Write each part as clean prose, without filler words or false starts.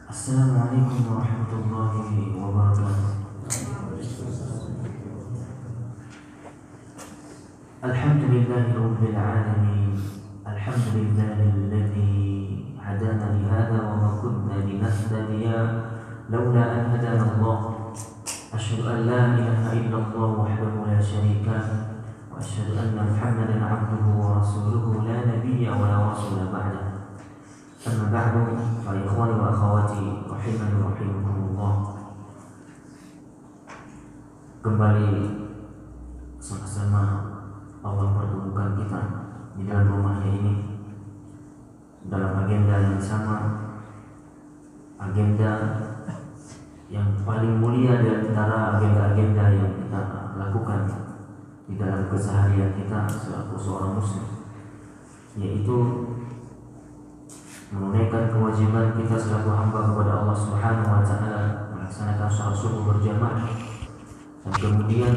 Assalamualaikum warahmatullahi wabarakatuh. Alhamdulillahi rabbil alamin. Alhamdulillahilladzi hadana li hadza wa ma kunna linahtadiya laula an hadana Allah. Asyhadu an la ilaha illallah wahdahu la syarika lahu wa asyhadu anna Muhammadan 'abduhu wa rasuluhu la nabiyya wa la rasula ba'dahu. Amma ba'du, fa ikhwani wa akhawati rahimani wa rahimakumullah. Kembali sama-sama Allah pertemukan kita di dalam rumahnya ini dalam agenda yang sama, agenda yang paling mulia di antara agenda-agenda yang kita lakukan di dalam keseharian kita selaku seorang muslim, yaitu menunaikan kewajiban kita selaku hamba kepada Allah Subhanahu wa taala, melaksanakan salat subuh berjamaah, dan kemudian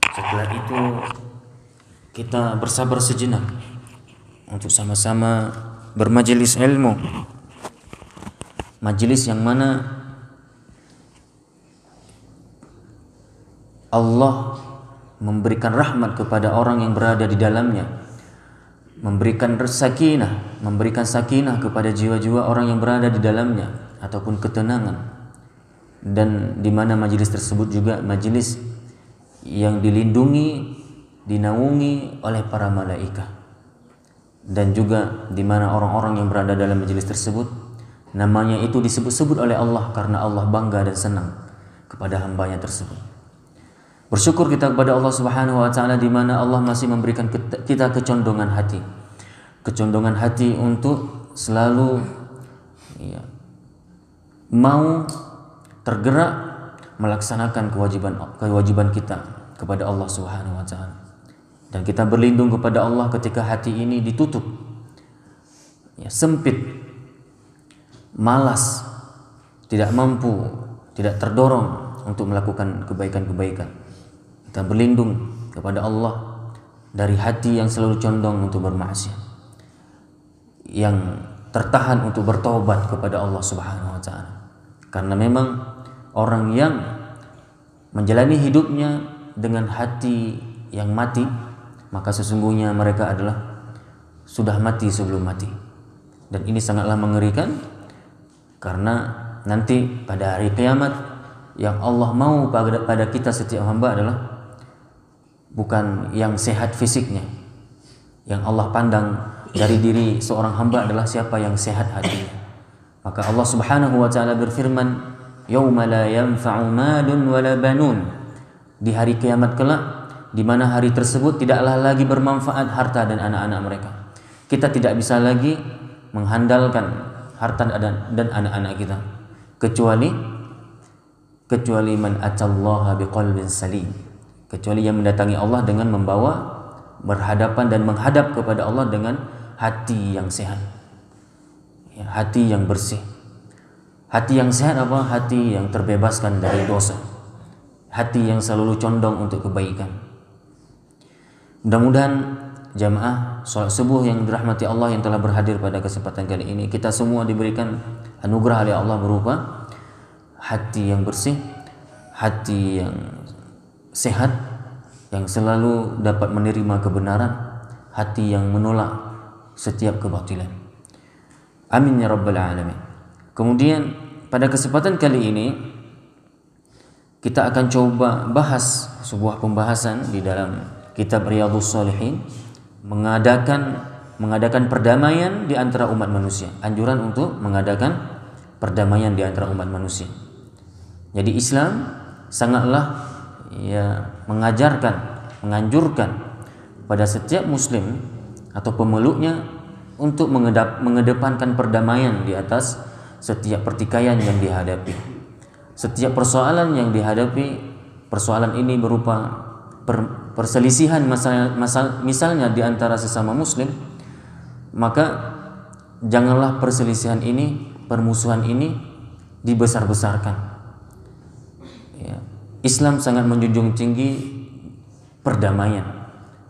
setelah itu kita bersabar sejenak untuk sama-sama bermajelis ilmu, majelis yang mana Allah memberikan rahmat kepada orang yang berada di dalamnya, memberikan sakinah kepada jiwa-jiwa orang yang berada di dalamnya, ataupun ketenangan, dan di mana majelis tersebut juga majelis yang dilindungi, dinaungi oleh para malaikat, dan juga di mana orang-orang yang berada dalam majelis tersebut namanya itu disebut-sebut oleh Allah karena Allah bangga dan senang kepada hambanya tersebut. Bersyukur kita kepada Allah Subhanahu wa taala di mana Allah masih memberikan kita kecondongan hati untuk selalu mau tergerak melaksanakan kewajiban kita kepada Allah Subhanahu wa taala. Dan kita berlindung kepada Allah ketika hati ini ditutup, sempit, malas, tidak mampu, tidak terdorong untuk melakukan kebaikan-kebaikan. Kita berlindung kepada Allah dari hati yang selalu condong untuk bermaksiat, yang tertahan untuk bertobat kepada Allah Subhanahu wa taala. Karena memang orang yang menjalani hidupnya dengan hati yang mati, maka sesungguhnya mereka adalah sudah mati sebelum mati. Dan ini sangatlah mengerikan, karena nanti pada hari kiamat yang Allah mau pada kita setiap hamba adalah bukan yang sehat fisiknya. Yang Allah pandang dari diri seorang hamba adalah siapa yang sehat hatinya. Maka Allah Subhanahu wa taala berfirman, "Yauma la yanfa'u malun wala banun." Di hari kiamat kelak, di mana hari tersebut tidaklah lagi bermanfaat harta dan anak-anak mereka. Kita tidak bisa lagi mengandalkan harta dan anak-anak kita kecuali man atallaha biqalbin salim, kecuali yang mendatangi Allah dengan membawa berhadapan dan menghadap kepada Allah dengan hati yang sehat, hati yang bersih. Hati yang sehat apa? Hati yang terbebaskan dari dosa, hati yang selalu condong untuk kebaikan. Mudah-mudahan jamaah salat subuh yang dirahmati Allah yang telah berhadir pada kesempatan kali ini, kita semua diberikan anugerah oleh Allah berupa hati yang bersih, hati yang sehat, yang selalu dapat menerima kebenaran, hati yang menolak setiap kebatilan. Amin ya rabbal alamin. Kemudian pada kesempatan kali ini kita akan coba bahas sebuah pembahasan di dalam kitab Riyadhus Shalihin, mengadakan perdamaian di antara umat manusia, anjuran untuk mengadakan perdamaian di antara umat manusia. Jadi Islam sangatlah menganjurkan pada setiap muslim atau pemeluknya untuk mengedepankan perdamaian di atas setiap pertikaian yang dihadapi. Setiap persoalan yang dihadapi, persoalan ini berupa perselisihan misalnya di antara sesama muslim, maka janganlah perselisihan ini, permusuhan ini dibesar-besarkan. Islam sangat menjunjung tinggi perdamaian.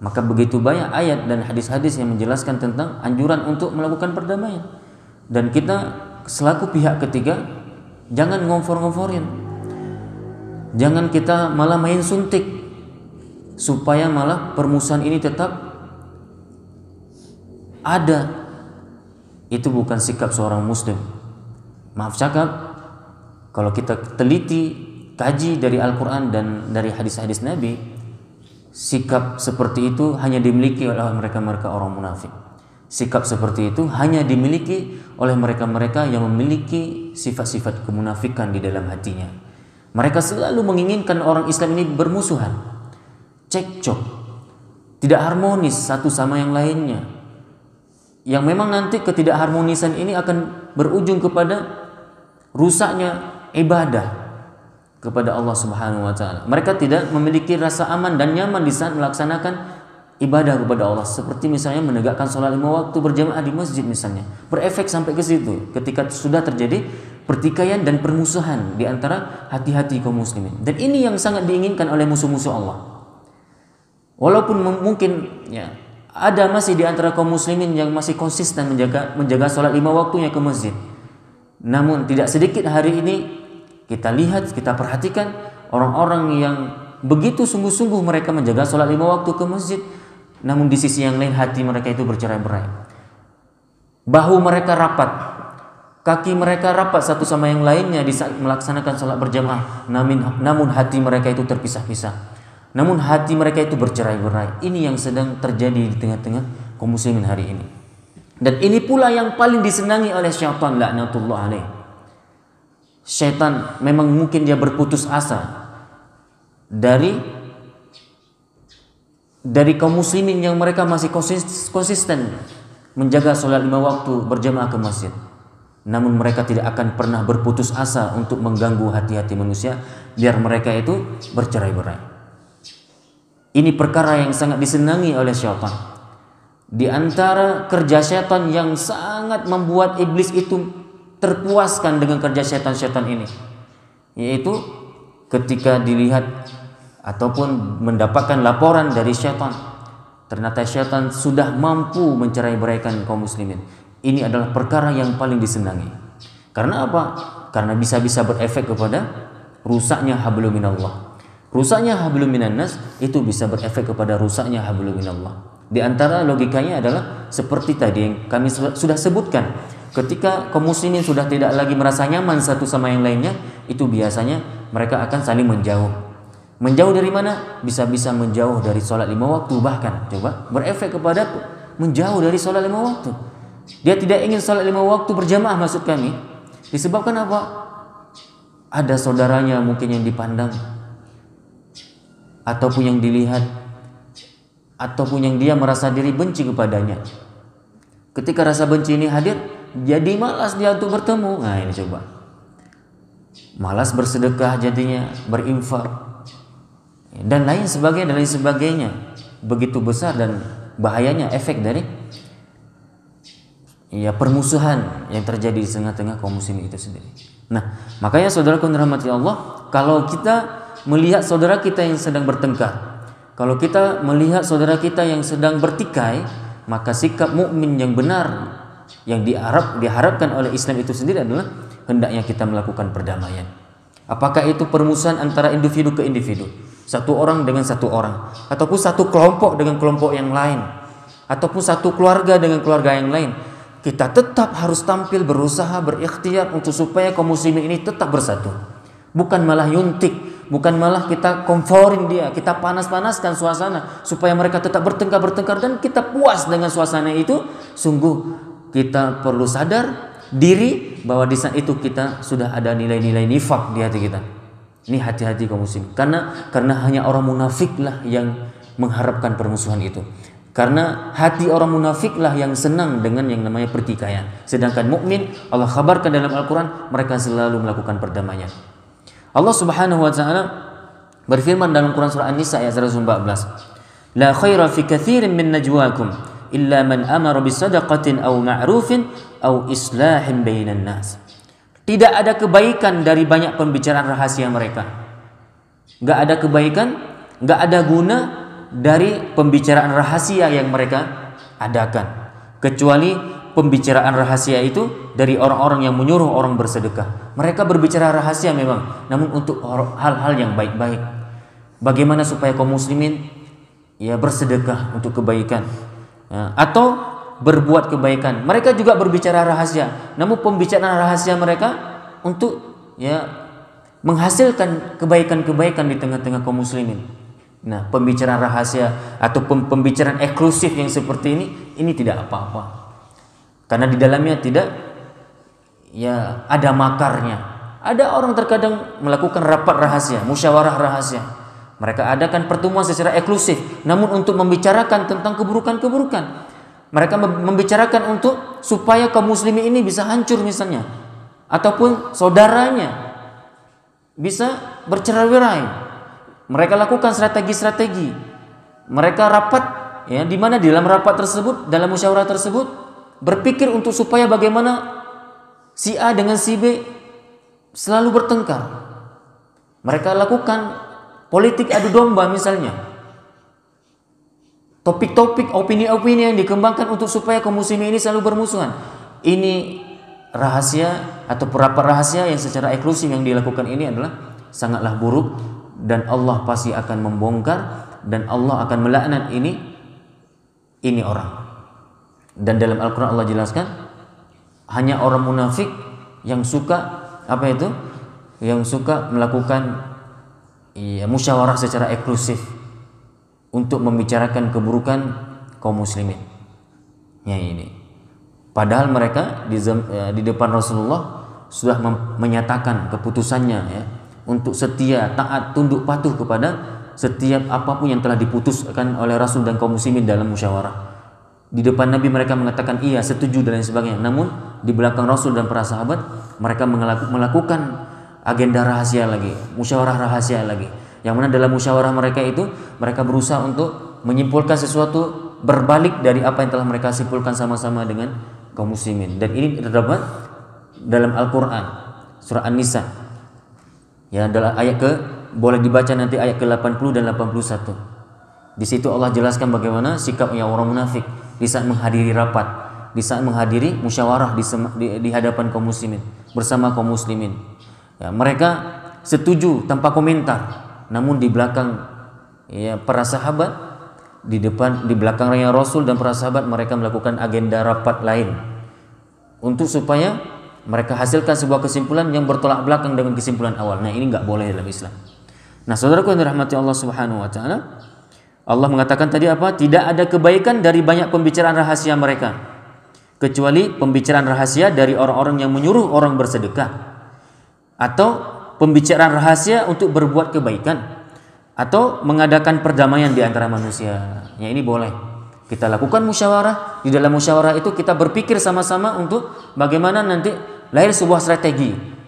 Maka begitu banyak ayat dan hadis-hadis yang menjelaskan tentang anjuran untuk melakukan perdamaian. Dan kita selaku pihak ketiga jangan ngompor-ngomporin. Jangan kita malah main suntik supaya malah permusuhan ini tetap ada. Itu bukan sikap seorang muslim. Maaf cakap, kalau kita teliti, kaji dari Al-Quran dan dari hadis-hadis Nabi, sikap seperti itu hanya dimiliki oleh mereka-mereka orang munafik. Sikap seperti itu hanya dimiliki oleh mereka-mereka yang memiliki sifat-sifat kemunafikan di dalam hatinya. Mereka selalu menginginkan orang Islam ini bermusuhan, cekcok, tidak harmonis satu sama yang lainnya. Yang memang nanti ketidakharmonisan ini akan berujung kepada rusaknya ibadah kepada Allah Subhanahu wa taala. Mereka tidak memiliki rasa aman dan nyaman di saat melaksanakan ibadah kepada Allah, seperti misalnya menegakkan sholat 5 waktu berjamaah di masjid misalnya. Berefek sampai ke situ ketika sudah terjadi pertikaian dan permusuhan di antara hati-hati kaum muslimin. Dan ini yang sangat diinginkan oleh musuh-musuh Allah. Walaupun mungkin ya ada masih di antara kaum muslimin yang masih konsisten menjaga sholat 5 waktunya ke masjid. Namun tidak sedikit hari ini kita lihat, kita perhatikan orang-orang yang begitu sungguh-sungguh mereka menjaga sholat 5 waktu ke masjid, namun di sisi yang lain hati mereka itu bercerai-berai. Bahu mereka rapat, kaki mereka rapat satu sama yang lainnya di saat melaksanakan sholat berjamaah, namun hati mereka itu terpisah-pisah. Namun hati mereka itu bercerai-berai. Ini yang sedang terjadi di tengah-tengah kaum muslimin hari ini. Dan ini pula yang paling disenangi oleh syaitan, laknatullah alaih. Syaitan memang mungkin dia berputus asa dari kaum muslimin yang mereka masih konsisten menjaga sholat 5 waktu berjamaah ke masjid. Namun mereka tidak akan pernah berputus asa untuk mengganggu hati-hati manusia biar mereka itu bercerai-berai. Ini perkara yang sangat disenangi oleh syaitan. Di antara kerja syaitan yang sangat membuat iblis itu terpuaskan dengan kerja syaitan-syaitan ini, yaitu ketika dilihat ataupun mendapatkan laporan dari syaitan, ternyata syaitan sudah mampu mencerai-beraikan kaum muslimin. Ini adalah perkara yang paling disenangi. Karena apa? Karena bisa-bisa berefek kepada rusaknya hablum minallah. Rusaknya hablum minannas itu bisa berefek kepada rusaknya hablum minallah. Di antara logikanya adalah seperti tadi yang kami sudah sebutkan. Ketika kaum muslimin sudah tidak lagi merasa nyaman satu sama yang lainnya, itu biasanya mereka akan saling menjauh. Menjauh dari mana? Bisa-bisa menjauh dari sholat 5 waktu, bahkan coba berefek kepada menjauh dari sholat 5 waktu. Dia tidak ingin sholat 5 waktu berjamaah, maksud kami. Disebabkan apa? Ada saudaranya mungkin yang dipandang, ataupun yang dilihat, ataupun yang dia merasa diri benci kepadanya. Ketika rasa benci ini hadir, jadi malas dia untuk bertemu. Nah ini coba, malas bersedekah jadinya, berinfak dan lain sebagainya. Begitu besar dan bahayanya efek dari permusuhan yang terjadi di tengah-tengah kaum muslimin itu sendiri. Nah, makanya saudaraku dirahmati Allah, kalau kita melihat saudara kita yang sedang bertengkar, kalau kita melihat saudara kita yang sedang bertikai, maka sikap mukmin yang benar yang diharapkan oleh Islam itu sendiri adalah hendaknya kita melakukan perdamaian. Apakah itu permusuhan antara individu ke individu, satu orang dengan satu orang, ataupun satu kelompok dengan kelompok yang lain, ataupun satu keluarga dengan keluarga yang lain, kita tetap harus tampil berusaha berikhtiar untuk supaya kaum muslimin ini tetap bersatu. Bukan malah yuntik, bukan malah kita komforin dia, kita panas-panaskan suasana supaya mereka tetap bertengkar dan kita puas dengan suasana itu. Sungguh kita perlu sadar diri bahwa di saat itu kita sudah ada nilai-nilai nifak di hati kita. Ini hati-hati kaum muslim, karena hanya orang munafiklah yang mengharapkan permusuhan itu. Karena hati orang munafiklah yang senang dengan yang namanya pertikaian. Sedangkan mukmin, Allah khabarkan dalam Al-Quran, mereka selalu melakukan perdamaian. Allah Subhanahu wa taala berfirman dalam Quran surah An-Nisa ayat 114. La khaira fi katsirin min najwakum illa man amara bisadaqatin aw ma'rufin aw islahin bainan nas. Tidak ada kebaikan dari banyak pembicaraan rahasia mereka. Enggak ada kebaikan, enggak ada guna dari pembicaraan rahasia yang mereka adakan, kecuali pembicaraan rahasia itu dari orang-orang yang menyuruh orang bersedekah. Mereka berbicara rahasia memang, namun untuk hal-hal yang baik-baik. Bagaimana supaya kaum muslimin ya bersedekah untuk kebaikan, ya, atau berbuat kebaikan. Mereka juga berbicara rahasia, namun pembicaraan rahasia mereka untuk ya menghasilkan kebaikan-kebaikan di tengah-tengah kaum muslimin. Nah, pembicaraan rahasia atau pembicaraan eksklusif yang seperti ini tidak apa-apa. Karena di dalamnya tidak ya ada makarnya. Ada orang terkadang melakukan rapat rahasia, musyawarah rahasia. Mereka adakan pertemuan secara eksklusif, namun untuk membicarakan tentang keburukan-keburukan. Mereka membicarakan untuk supaya kaum muslimin ini bisa hancur misalnya, ataupun saudaranya bisa bercerai-berai. Mereka lakukan strategi-strategi. Mereka rapat, ya, di mana di dalam rapat tersebut, dalam musyawarah tersebut, berpikir untuk supaya bagaimana si A dengan si B selalu bertengkar. Mereka lakukan politik adu domba misalnya. Topik-topik, opini-opini yang dikembangkan untuk supaya kaum muslimin ini selalu bermusuhan. Ini rahasia atau rapat rahasia yang secara eksklusif yang dilakukan ini adalah sangatlah buruk, dan Allah pasti akan membongkar dan Allah akan melaknat ini orang. Dan dalam Al-Quran Allah jelaskan, hanya orang munafik yang suka yang suka melakukan musyawarah secara eksklusif untuk membicarakan keburukan kaum muslimin. Ya ini. Padahal mereka di depan Rasulullah sudah menyatakan keputusannya, ya, untuk setia, taat, tunduk, patuh kepada setiap apapun yang telah diputuskan oleh Rasul dan kaum muslimin dalam musyawarah. Di depan Nabi mereka mengatakan iya, setuju dan lain sebagainya. Namun di belakang Rasul dan para sahabat mereka melakukan agenda rahasia lagi, musyawarah rahasia lagi. Yang mana dalam musyawarah mereka itu mereka berusaha untuk menyimpulkan sesuatu berbalik dari apa yang telah mereka simpulkan sama-sama dengan kaum muslimin. Dan ini terdapat dalam Al-Quran surah An-Nisa, ya, dalam ayat boleh dibaca nanti ayat ke-80 dan 81. Di situ Allah jelaskan bagaimana sikapnya orang munafik di saat menghadiri rapat, di saat menghadiri musyawarah di hadapan kaum muslimin, bersama kaum muslimin. Ya, mereka setuju tanpa komentar, namun di belakang, ya, para sahabat, di belakangnya Rasul dan para sahabat mereka melakukan agenda rapat lain untuk supaya mereka hasilkan sebuah kesimpulan yang bertolak belakang dengan kesimpulan awal. Nah, ini nggak boleh dalam Islam. Nah, saudaraku yang dirahmati Allah Subhanahu wa taala, Allah mengatakan tadi apa? Tidak ada kebaikan dari banyak pembicaraan rahasia mereka, kecuali pembicaraan rahasia dari orang-orang yang menyuruh orang bersedekah, atau pembicaraan rahasia untuk berbuat kebaikan, atau mengadakan perdamaian di antara manusia. Ya, ini boleh. Kita lakukan musyawarah. Di dalam musyawarah itu kita berpikir sama-sama untuk bagaimana nanti lahir sebuah strategi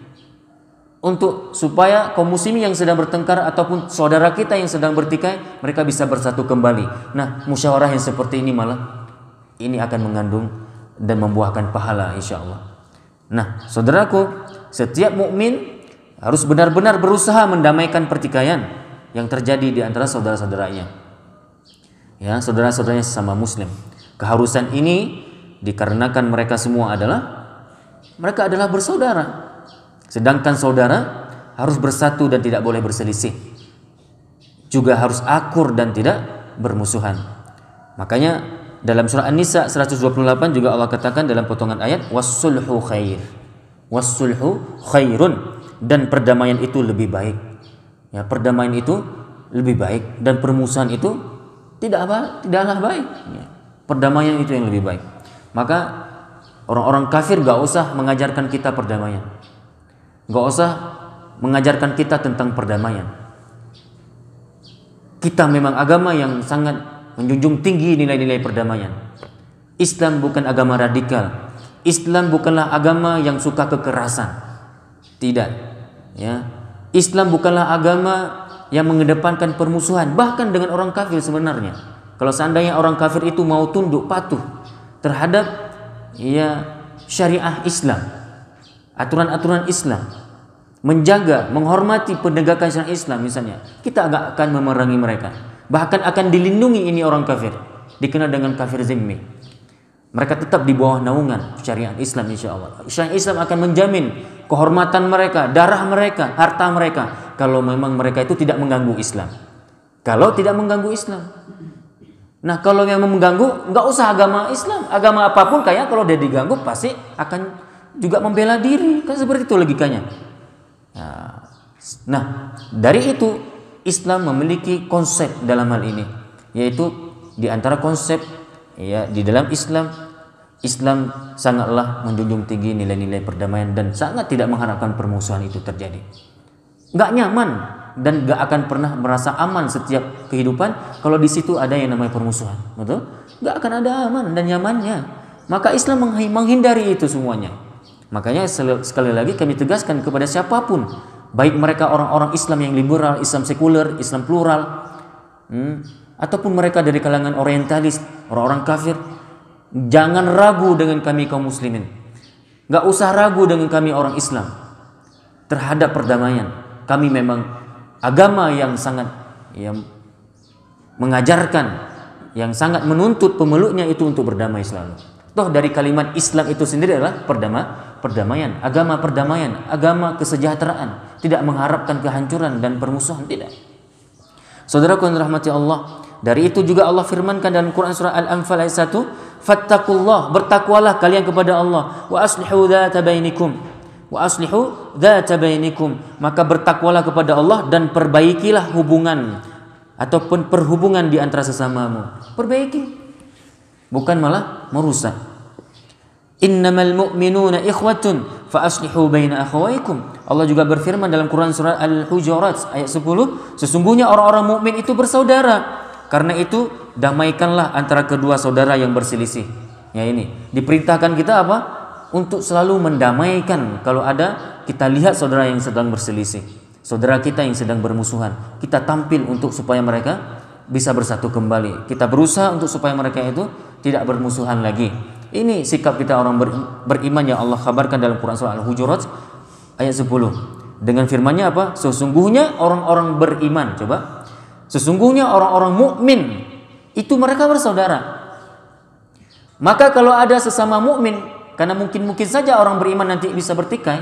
untuk supaya kaum muslimin yang sedang bertengkar ataupun saudara kita yang sedang bertikai mereka bisa bersatu kembali. Nah, musyawarah yang seperti ini malah ini akan mengandung dan membuahkan pahala insyaallah. Nah, saudaraku, setiap mukmin harus benar-benar berusaha mendamaikan pertikaian yang terjadi di antara saudara-saudaranya, ya, saudara-saudaranya sesama muslim. Keharusan ini dikarenakan mereka adalah bersaudara. Sedangkan saudara harus bersatu dan tidak boleh berselisih, juga harus akur dan tidak bermusuhan. Makanya dalam surah An-Nisa 128 juga Allah katakan dalam potongan ayat, wassulhu khairun, dan perdamaian itu lebih baik. Ya, perdamaian itu lebih baik dan permusuhan itu tidaklah baik. Ya, perdamaian itu yang lebih baik. Maka orang-orang kafir gak usah mengajarkan kita perdamaian, gak usah mengajarkan kita tentang perdamaian. Kita memang agama yang sangat menjunjung tinggi nilai-nilai perdamaian. Islam bukan agama radikal. Islam bukanlah agama yang suka kekerasan. Tidak, ya. Islam bukanlah agama yang mengedepankan permusuhan, bahkan dengan orang kafir sebenarnya. Kalau seandainya orang kafir itu mau tunduk patuh terhadap, ya, syariah Islam, aturan-aturan Islam, menjaga, menghormati penegakan syariat Islam misalnya, kita agak akan memerangi mereka. Bahkan akan dilindungi ini orang kafir, dikenal dengan kafir zimmi. Mereka tetap di bawah naungan syariat Islam, insya Allah. Syariat Islam akan menjamin kehormatan mereka, darah mereka, harta mereka, kalau memang mereka itu tidak mengganggu Islam. Kalau tidak mengganggu Islam. Nah, kalau yang mengganggu, nggak usah agama Islam, agama apapun kayak kalau dia diganggu pasti akan juga membela diri, kan seperti itu logikanya. Nah, dari itu Islam memiliki konsep dalam hal ini, yaitu di antara konsep ya di dalam Islam sangatlah menjunjung tinggi nilai-nilai perdamaian dan sangat tidak mengharapkan permusuhan itu terjadi. Nggak nyaman dan nggak akan pernah merasa aman setiap kehidupan kalau di situ ada yang namanya permusuhan, betul? Nggak akan ada aman dan nyamannya. Maka Islam menghindari itu semuanya. Makanya sekali lagi kami tegaskan kepada siapapun, baik mereka orang-orang Islam yang liberal, Islam sekuler, Islam plural, ataupun mereka dari kalangan orientalis, orang-orang kafir, jangan ragu dengan kami kaum muslimin. Gak usah ragu dengan kami orang Islam terhadap perdamaian. Kami memang agama yang sangat mengajarkan, yang sangat menuntut pemeluknya itu untuk berdamai selalu. Toh dari kalimat Islam itu sendiri adalah perdamaian, agama perdamaian, agama kesejahteraan, tidak mengharapkan kehancuran dan permusuhan, tidak. Saudaraku yang dirahmati Allah, dari itu juga Allah firmankan dalam Quran surah Al-Anfal ayat 1, fattaqullah, bertakwalah kalian kepada Allah, wa aslihu dzata bainikum, maka bertakwalah kepada Allah dan perbaikilah hubungan ataupun perhubungan di antara sesamamu. Perbaiki, bukan malah merusak. Innamal mu'minuna ikhwatun fa aslihu baina akhawaykum. Allah juga berfirman dalam Quran surah Al-Hujurat ayat 10, sesungguhnya orang-orang mukmin itu bersaudara. Karena itu damaikanlah antara kedua saudara yang berselisih. Ya, ini diperintahkan kita apa? Untuk selalu mendamaikan kalau ada kita lihat saudara yang sedang berselisih, saudara kita yang sedang bermusuhan, kita tampil untuk supaya mereka bisa bersatu kembali. Kita berusaha untuk supaya mereka itu tidak bermusuhan lagi. Ini sikap kita orang beriman yang Allah kabarkan dalam Quran surah Al-Hujurat ayat 10. Dengan firman-Nya apa? Sesungguhnya orang-orang beriman, coba. Sesungguhnya orang-orang mukmin itu mereka bersaudara. Maka kalau ada sesama mukmin, karena mungkin saja orang beriman nanti bisa bertikai,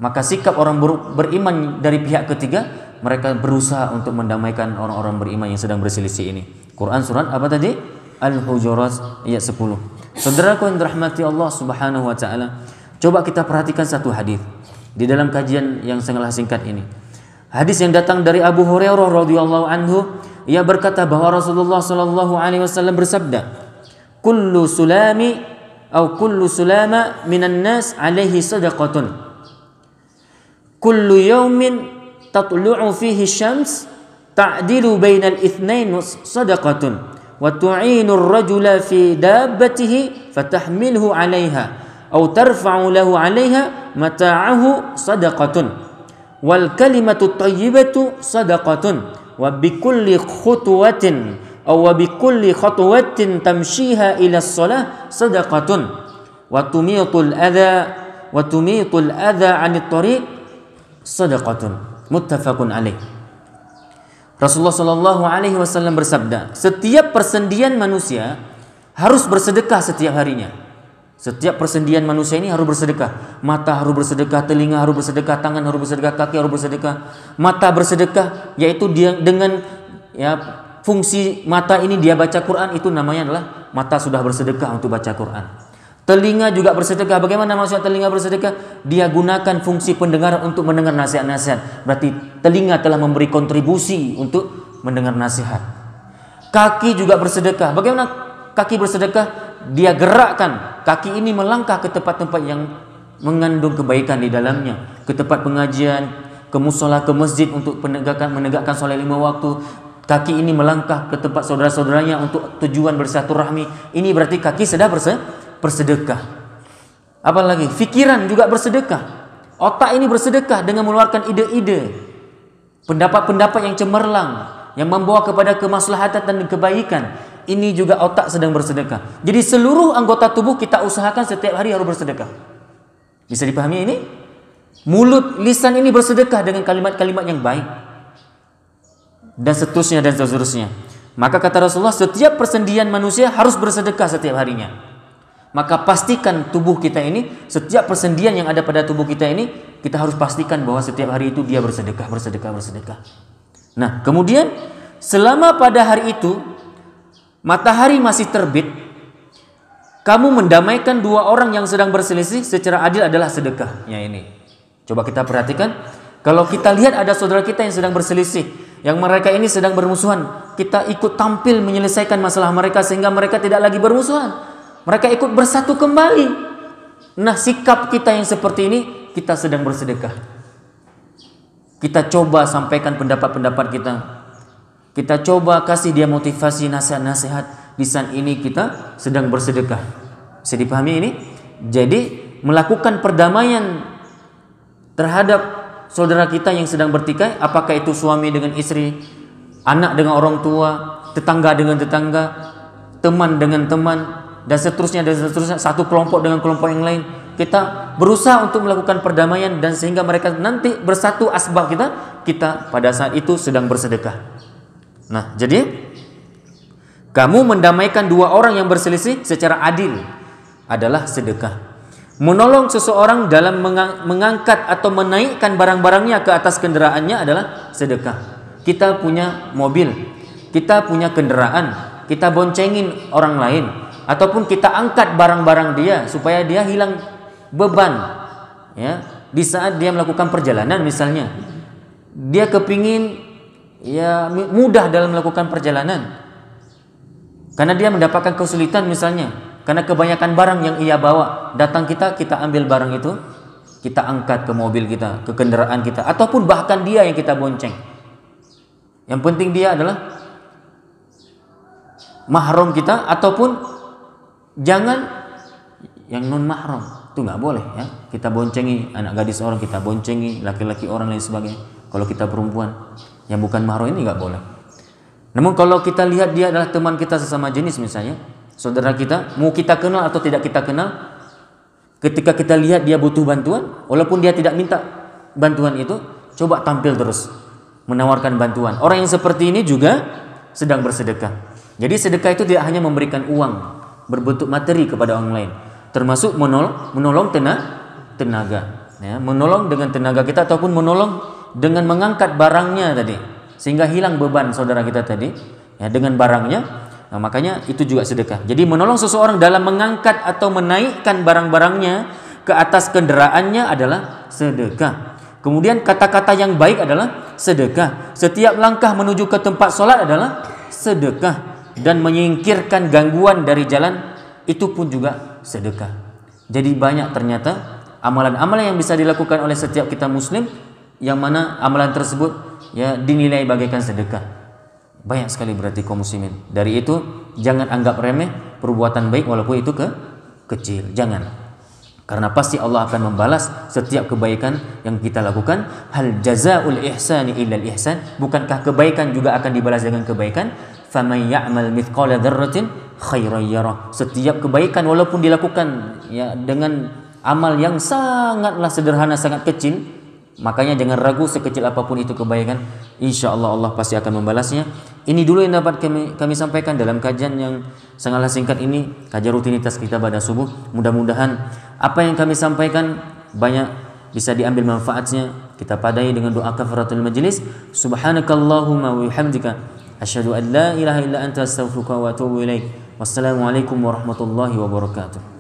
maka sikap orang beriman dari pihak ketiga, mereka berusaha untuk mendamaikan orang-orang beriman yang sedang berselisih ini. Quran surat apa tadi? Al-Hujurat ayat 10. Saudaraku yang dirahmati Allah Subhanahu wa taala, coba kita perhatikan satu hadis di dalam kajian yang sangatlah singkat ini. Hadis yang datang dari Abu Hurairah radhiyallahu anhu, ia berkata bahwa Rasulullah sallallahu alaihi wasallam bersabda, kullu sulama minan nas alaihi sadaqatun. Kullu yawmin tatlu'u fihi syams ta'dilu bainal itsnain sadaqatun. Wa tu'inu ar-rajula fi dabbatihi fatahmilhu 'alayha aw tarfa'u lahu 'alayha mata'ahu sadaqatun wal kalimatu thayyibatu sadaqatun wa bikulli khutwatin aw wa bikulli khatwatin tamshiha ila as-salah sadaqatun wa tumitul adha 'anit tariq sadaqatun. Muttafaqun 'alaih. Rasulullah Shallallahu Alaihi Wasallam bersabda, setiap persendian manusia harus bersedekah setiap harinya. Setiap persendian manusia ini harus bersedekah. Mata harus bersedekah, telinga harus bersedekah, tangan harus bersedekah, kaki harus bersedekah. Mata bersedekah, yaitu dia dengan fungsi mata ini dia baca Quran, itu namanya adalah mata sudah bersedekah untuk baca Quran. Telinga juga bersedekah. Bagaimana maksudnya telinga bersedekah? Dia gunakan fungsi pendengar untuk mendengar nasihat-nasihat. Berarti telinga telah memberi kontribusi untuk mendengar nasihat. Kaki juga bersedekah. Bagaimana kaki bersedekah? Dia gerakkan kaki ini melangkah ke tempat-tempat yang mengandung kebaikan di dalamnya, ke tempat pengajian, ke musola, ke masjid untuk menegakkan salat 5 waktu. Kaki ini melangkah ke tempat saudara-saudaranya untuk tujuan bersilaturahmi. Ini berarti kaki sedang bersedekah. Apalagi fikiran juga bersedekah. Otak ini bersedekah dengan mengeluarkan ide-ide, pendapat-pendapat yang cemerlang, yang membawa kepada kemaslahatan dan kebaikan. Ini juga otak sedang bersedekah. Jadi seluruh anggota tubuh kita usahakan setiap hari harus bersedekah. Bisa dipahami ini? Mulut, lisan ini bersedekah dengan kalimat-kalimat yang baik, dan seterusnya. Maka kata Rasulullah, setiap persendian manusia harus bersedekah setiap harinya. Maka pastikan tubuh kita ini, setiap persendian yang ada pada tubuh kita ini, kita harus pastikan bahwa setiap hari itu dia bersedekah. Nah, kemudian selama pada hari itu matahari masih terbit, kamu mendamaikan dua orang yang sedang berselisih secara adil adalah sedekah. Ya ini. Coba kita perhatikan, kalau kita lihat ada saudara kita yang sedang berselisih, yang mereka ini sedang bermusuhan, kita ikut tampil menyelesaikan masalah mereka sehingga mereka tidak lagi bermusuhan. Mereka ikut bersatu kembali. Nah, sikap kita yang seperti ini, kita sedang bersedekah. Kita coba sampaikan pendapat-pendapat kita. Kita coba kasih dia motivasi, nasihat-nasihat. Di saat ini kita sedang bersedekah. Bisa dipahami ini? Jadi, melakukan perdamaian terhadap saudara kita yang sedang bertikai, apakah itu suami dengan istri, anak dengan orang tua, tetangga dengan tetangga, teman dengan teman, dan seterusnya, satu kelompok dengan kelompok yang lain. Kita berusaha untuk melakukan perdamaian dan sehingga mereka nanti bersatu asbab kita pada saat itu sedang bersedekah. Nah, jadi kamu mendamaikan dua orang yang berselisih secara adil adalah sedekah. Menolong seseorang dalam mengangkat atau menaikkan barang-barangnya ke atas kendaraannya adalah sedekah. Kita punya mobil, kita punya kendaraan, kita boncengin orang lain, ataupun kita angkat barang-barang dia supaya dia hilang beban, ya, di saat dia melakukan perjalanan. Misalnya dia kepingin ya mudah dalam melakukan perjalanan karena dia mendapatkan kesulitan, misalnya karena kebanyakan barang yang ia bawa, datang kita ambil barang itu, kita angkat ke mobil kita, ke kendaraan kita, ataupun bahkan dia yang kita bonceng. Yang penting dia adalah mahram kita, ataupun jangan yang non mahram, itu nggak boleh ya. Kita boncengi anak gadis orang, kita boncengi laki-laki orang lain sebagainya. Kalau kita perempuan yang bukan mahram ini nggak boleh. Namun kalau kita lihat dia adalah teman kita sesama jenis, misalnya saudara kita, mau kita kenal atau tidak kita kenal, ketika kita lihat dia butuh bantuan, walaupun dia tidak minta bantuan itu, coba tampil terus menawarkan bantuan. Orang yang seperti ini juga sedang bersedekah. Jadi sedekah itu tidak hanya memberikan uang berbentuk materi kepada orang lain, termasuk menolong tenaga, ya, menolong dengan tenaga kita, ataupun menolong dengan mengangkat barangnya tadi sehingga hilang beban saudara kita tadi, ya, dengan barangnya. Nah, makanya itu juga sedekah. Jadi menolong seseorang dalam mengangkat atau menaikkan barang-barangnya ke atas kendaraannya adalah sedekah. Kemudian kata-kata yang baik adalah sedekah. Setiap langkah menuju ke tempat sholat adalah sedekah. Dan menyingkirkan gangguan dari jalan itu pun juga sedekah. Jadi banyak ternyata amalan-amalan yang bisa dilakukan oleh setiap kita muslim, yang mana amalan tersebut ya dinilai bagaikan sedekah. Banyak sekali berarti kaum muslimin. Dari itu jangan anggap remeh perbuatan baik walaupun itu kecil. Jangan. Karena pasti Allah akan membalas setiap kebaikan yang kita lakukan. Hal jazaa'ul ihsani illal ihsan. Bukankah kebaikan juga akan dibalas dengan kebaikan? Faman ya'mal mithqala dzarratin khairan yarah. Setiap kebaikan walaupun dilakukan ya dengan amal yang sangatlah sederhana, sangat kecil, makanya jangan ragu sekecil apapun itu kebaikan, insyaallah Allah pasti akan membalasnya. Ini dulu yang dapat kami sampaikan dalam kajian yang sangatlah singkat ini, kajian rutinitas kita pada subuh. Mudah-mudahan apa yang kami sampaikan banyak bisa diambil manfaatnya. Kita padai dengan doa kafaratul majlis. Subhanakallahumma wa bihamdika asyhadu an la ilaha illa anta astaghfiruka wa atubu ilaik. Wassalamualaikum warahmatullahi wabarakatuh.